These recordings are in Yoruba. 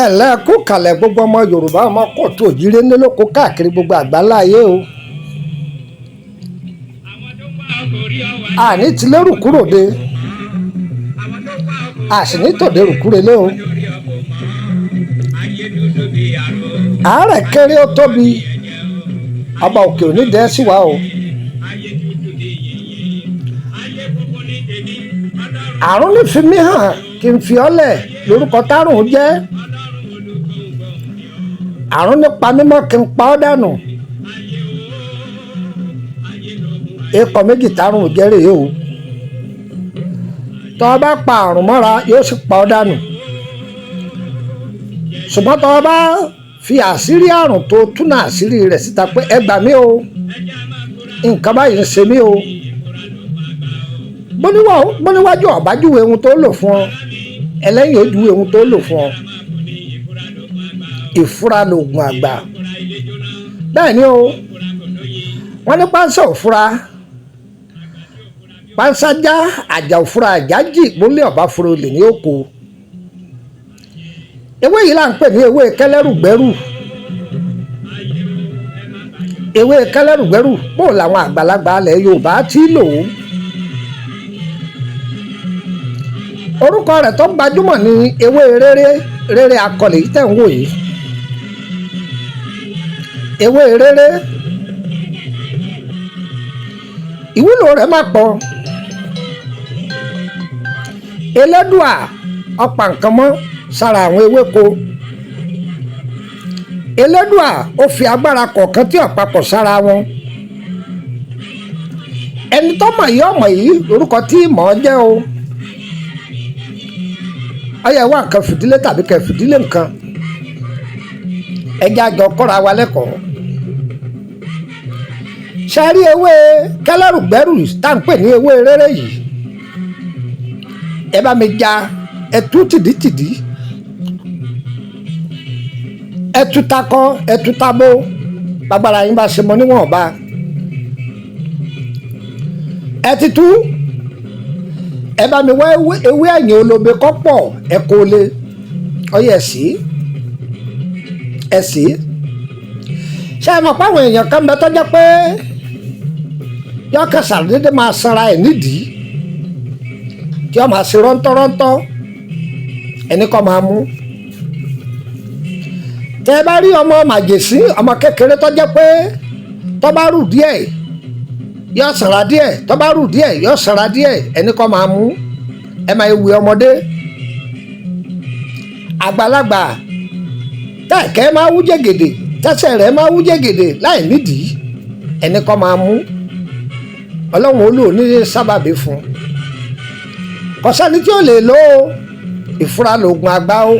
ẹ lẹ́ẹ̀kú kalẹ̀ gbogbo ọmọ Yorùbá ọmọ kóòtù òjíire nílòkó káàkiri gbogbo àgbáláyé o. àní ti lérù kúrò de àṣìní tòde rùkúre lé o. àárẹ̀ kéré ó tóbi ọba òkè òní dẹ́ sí wa o. àrùn ní fi mí hàn kí n fi ọ́ lẹ̀ lórúkọ tárùn jẹ́. àrùn nípa mímọ́ kí n pa ọ́ dànù. ikọ̀ méjì tárùn jẹ́rè o. tọ́ ọ bá pa àrùn mọ́ra yóò sì pa ọ́ dànù. ṣùgbọ́n tọ́ ọ bá fi àṣírí àrùn tó túnà àṣírí rẹ̀ síta pé ẹ gbà mí o nǹkan báyìí ń ṣe mí o. bóníwájú ọ̀bájúwe ohun tó lò fún ọ ẹlẹ́yìn ojúwe ohun tó lò fún ọ. ìfura lògùn àgbà bẹ́ẹ̀ ni o. wọ́n ní pánsá òfura pánsá já àjà òfura àjà jì gbólé ọ̀bá fura olè ní oko. ewé yìí là ń pè ní ewé kẹlẹ́rùgbẹ́rù. ewé kẹlẹ́rùgbẹ́rù bó làwọn àgbàlagbà alẹ̀ Yorùbá ti lò ó. orúkọ rẹ̀ tó gbajúmọ̀ ní ewé rere akọlẹ̀ yìí tẹ̀ ń wò yìí. ewé rere ìwúlò rẹ̀ má pọ̀. Elédùà ọ̀pá nǹkan mọ́ sára àwọn ewéko. Elédùà ó fi agbára kọ̀ọ̀kan tí ọ̀pápọ̀ sára wọn. ẹni tó mọ̀ yìí ọmọ yìí lórúkọ tí mọ̀ ọ́ jẹ́ o. ọyẹ wá nǹkan fìdílé tàbí kẹ fìdílé nǹkan ẹjẹ àjọ kọ́ra wa lẹ́kọ̀ọ́. ṣáárí ewé kẹlẹ́rùgbẹ́rù tá à ń pè ní ewé rere yìí ẹ bá mi ja ẹtú tìdítìdí ẹtú takọ ẹtú tábó gbàgbára yín bá ṣe mọ níwọ̀nba ẹ ti tú. ẹ bá mi wá ewé ẹ̀yìn olóbe kọ́pọ̀ ẹ kó lé ọyẹ ẹ sí. ṣé ẹ mọ̀ páwọn èèyàn kan bẹ tọ́jọ́ pé yọkàn ṣàdédé máa sanra ẹ̀ nídìí tí ọ máa ṣe rọ́ńtọ́rọ́ńtọ́ ẹni kọ́ máa mú. tẹ́ ẹ bá rí ọmọ màjèsí ọmọ kékeré tọ́jọ́ pé tọ́ bá rù díẹ̀ yọ sanra díẹ̀ tó bá rù díẹ̀ yọ sanra díẹ̀ ẹni kọ́ máa mú. ẹ máa ewu ọmọdé àgbàlagbà tẹ̀kẹ́ máa wú jẹ́gèdè tẹ́sẹ̀ rẹ̀ máa wú jẹ́gèdè láì nídìí ẹni kọ́ máa mú. ọlọ́run olóò ní sábàbí fún kò sẹ́ni tí ó lè lò ó. ìfura lògùn àgbà ó.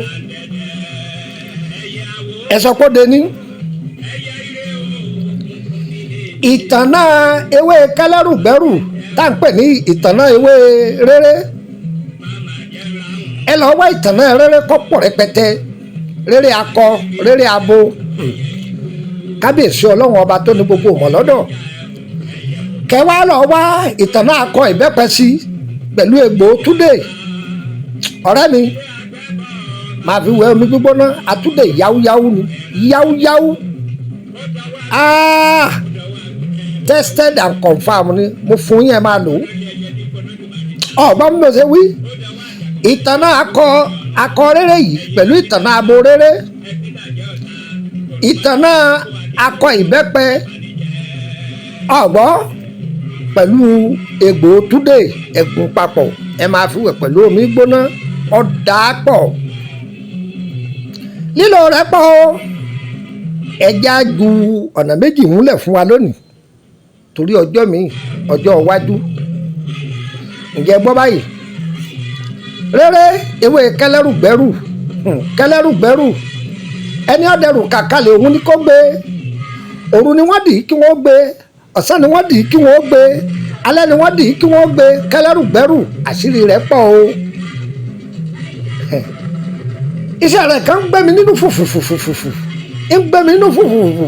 ẹ sọ pé ó dení. ìtànà ewé kẹlẹ́rùgbẹ́rù tá à ń pè ní ìtànà ewé rere ẹ lọ wá ìtànà rere kọ́pọ̀ rẹpẹtẹ rere akọ rere abo kábíyèsí ọlọ́run ọba tó ní gbogbo ọmọ lọ́dọ̀. kẹwàá lọ wá ìtànà akọ ìbẹ́pẹ sí pẹ̀lú egbò túdè ọ̀rẹ́ mi máa fi wẹ omi gbígbóná àtúndè yáwúyáwú ni yáwúyáwú. Tested and confirmed ni mo fún yín ẹ máa lò ó. ọ̀gbọ́n mi ò ṣe wí ìtànà akọ rere yìí pẹ̀lú ìtànà abo rere ìtànà akọ ìbẹ́pẹ ọ̀gbọ́n pẹ̀lú egbò túdè ẹ̀gún papọ̀ ẹ máa fi wẹ̀ pẹ̀lú omi gbóná ọ̀dà pọ̀ lílo rẹ̀ pọ̀ o. ẹja ju ọ̀nà méjì múlẹ̀ fún wa lónìí torí ọjọ́ mi ọjọ́ iwájú. ǹjẹ́ gbọ́ báyìí rere ewé kẹlẹ́rùgbẹ́rù ẹni ọ̀dẹ̀rù kàkálẹ̀ òun ni kò gbé. òru ni wọ́n dì í kí wọ́n gbé ọ̀sán ni wọ́n dì í kí wọ́n gbé alẹ́ ni wọ́n dì í kí wọ́n gbé kẹlẹ́rùgbẹ́rù àṣírí rẹ̀ pọ̀ o. iṣẹ́ rẹ̀ kan ń gbé mi nínú fùfùfùfùfù ń gbé mi nínú fùfùfùfù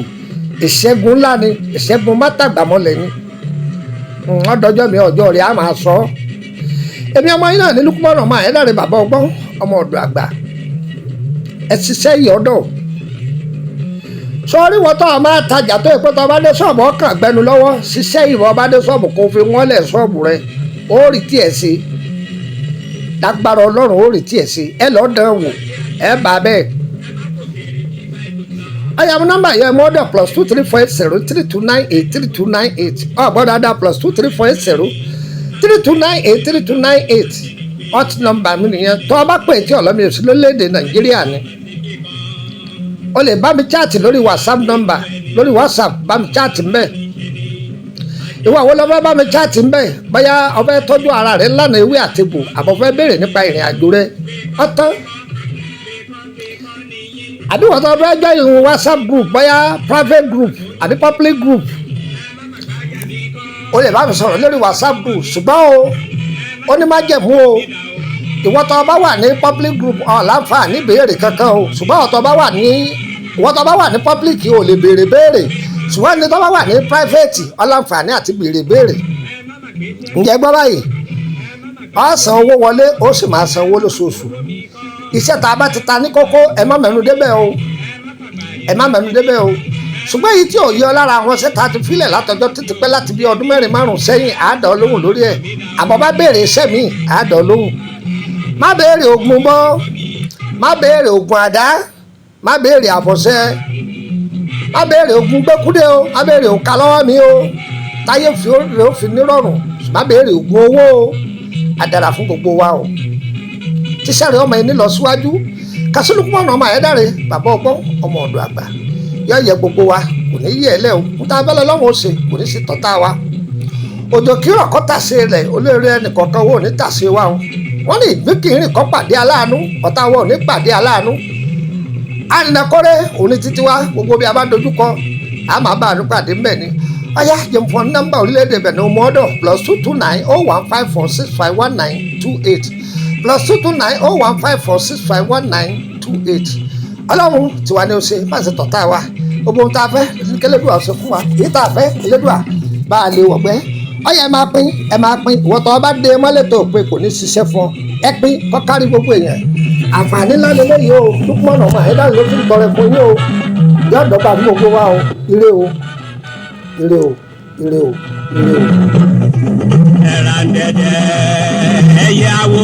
ìṣẹ́gun ńlá ni ìṣẹ́gun mátàgbàmọ́lẹ̀ ni. ọdọjọ́ mi ọjọ́ rẹ̀ á máa sọ ọ́. èmi ọmọ yín náà ní lukumọ́nà máa ẹ̀ dáre bàbá ọgbọ́n ọmọ ọ̀dọ̀ àgbà ẹ ṣiṣẹ́ yìí ọ̀dọ̀ sọrí wọ́n tó a máa tajà tó ìpẹ́ tó a bá dé ṣọ́ọ̀bù ọkàn gbẹnu lọ́wọ́ ṣiṣẹ́ yìí wọ́n bá dé ṣọ́ọ̀bù kó fi wọ́n lẹ̀ ṣọ́ọ̀bù rẹ ó rí tiẹ̀ sí lágbára ọlọ́run ó rí tiẹ̀ sí ẹ lọ́ọ́ dán wò ẹ bá bẹ́ẹ̀. ayàmú nọ́mbà yẹn mọ́ ọ̀dọ̀ +2348032983298 ọ̀gbọ́n dáadáa +234803298 hot number mi nìyẹn tó o bá pè tí ọ̀lọ́mi ò sí lórílẹ̀‐èdè nàìjíríà ni o lè bá mi chaati lórí whatsapp number lórí whatsapp bá mi chaati mbẹ ìwọ àwọn ọlọ́fẹ́ bá mi chaati mbẹ bóyá o fẹ́ tọ́jú ara rẹ lánàá ewé àtegbò àbọ̀ fẹ́ béèrè nípa ìrìn àjò rẹ ọ̀tán àbí wọ́n tó fẹ́ jọ ìrìn whatsapp group bóyá private group àbí public group o lè bá mi sọ̀rọ̀ lórí whatsapp group ṣùgbọ́n ó ní má jẹ̀mú o ìwọ tó bá wà ní public group ọ̀ láǹfààní béèrè kankan o ṣùgbọ́n ìwọ tó bá wà ní public ò lè béèrè ṣùgbọ́n ní tó bá wà ní private ọ̀ láǹfààní àti béèrè ǹjẹ́ gbọ́ báyìí ó san owó wọlé ó sì máa san owó lóṣooṣù iṣẹ́ tá a bá ti ta ní kókó ẹ má mẹ́nu débẹ̀ o ṣùgbọ́n èyí tí ò yọ lára àwọn ṣẹ́ta ti filẹ̀ látọjọ́ títí pẹ́ láti bí ọdún 4-5 sẹ́yìn àádọ́ lóhùn lórí ẹ̀ àbọ̀ bá béèrè iṣẹ́ mi àádọ́ lóhùn má béèrè ogun bọ́ má béèrè ogun àdá má béèrè àbọ̀ṣẹ́ má béèrè ogun gbẹ́kúdé o má béèrè òkà lọ́wọ́ mi o táyé fi nírọ̀rùn má béèrè ogun owó o àdàrà fún gbogbo wa o tíṣàrẹ̀ ọmọ ẹni lọ síwájú kásílùkùmọ̀nà ọmọ ayédáre bàbá ọgbọ́n ọmọ ọ̀dọ̀ àgbà yóò yẹ gbogbo wa kò ní yẹ ẹ lẹ́ o níta abẹ́lẹ́ lọ́wọ́ ṣe kò ní sí tọ́ta wa òjò kírọ̀ kọ́ tàṣe rẹ̀ olóore ẹnìkọ̀ọ̀kan wo ní tàṣe wa o wọ́n ní ìgbín kì í rìn kọ́ pàdé aláàánú ọ̀tá wa ò ní pàdé aláàánú àrìnàkọ́rẹ́ òní títí wa gbogbo bí a bá dojú kọ a máa bá àánú pàdé ńbẹ̀ ni ọ̀yá jẹ̀mfọ̀n nọ́mbà orílẹ̀-èdè bẹ̀ ní ọmọ ọ̀dọ̀ +229-015465198 +229-015465198 ọlọ́run tiwa ni ó ṣe má ṣe tọ̀tá wa gbogbo ohun tá a fẹ́ kélédùà ṣe fún wa èyí tá a fẹ́ kélédùà bá a lè wọ̀gbẹ́ ọyẹ ẹ máa pín ìwọ tó bá dé mọ́lẹ̀ tó pé kò ní ṣiṣẹ́ fún ọ ẹ pín kọ́ kárí gbogbo èèyàn àǹfààní ńlá lélẹ́yìí o Lukman ọmọ ẹ̀dá ló tún gbọrẹ fún yín o yóò dọ́gba fún gbogbo wa o ire o ire o ire o ire o. ẹ̀ràn dẹ̀dẹ̀ ẹ̀yàwó.